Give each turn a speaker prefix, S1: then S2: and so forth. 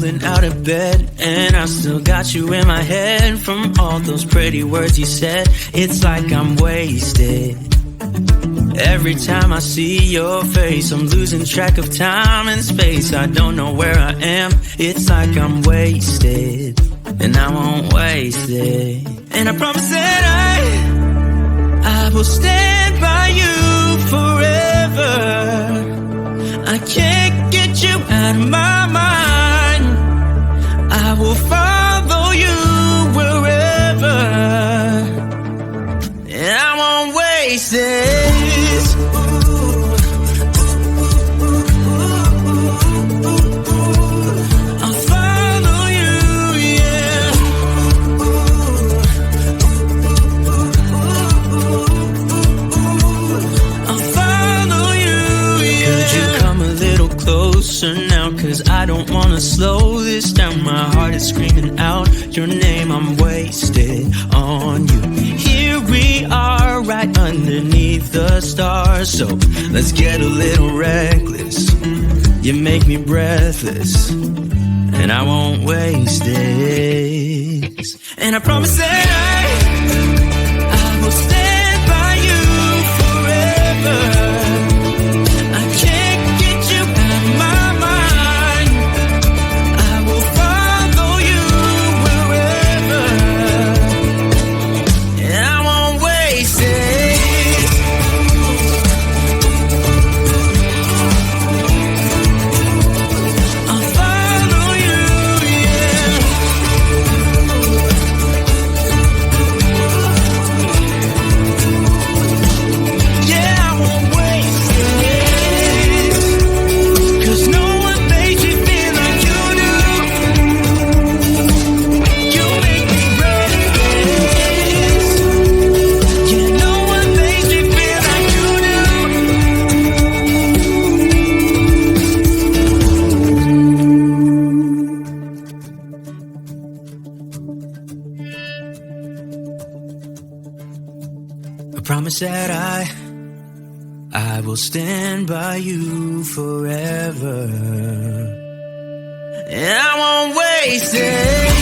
S1: rolling out of bed, and I still got you in my head from all those pretty words you said. It's like I'm wasted. Every time I see your face, I'm losing track of time and space. I don't know where I am. It's like I'm wasted, and I won't waste it. And I promise that I will stand by you forever. I can't get you out of my mind. I will follow you wherever, and I won't waste it. Now, cause I don't wanna slow this down. My heart is screaming out your name. I'm wasted on you. Here we are, right underneath the stars. So let's get a little reckless. You make me breathless, and I won't waste this. And I promise that I will stand by you forever. I can't get you out of my mind. I will follow you wherever, and I won't waste it. I'll follow you, yeah. Yeah, I won't waste it. 'Cause no one makes me feel like you do. You make me restless. Yeah, no one makes me feel like you do. I promise that I will stand by you forever, and I won't waste it.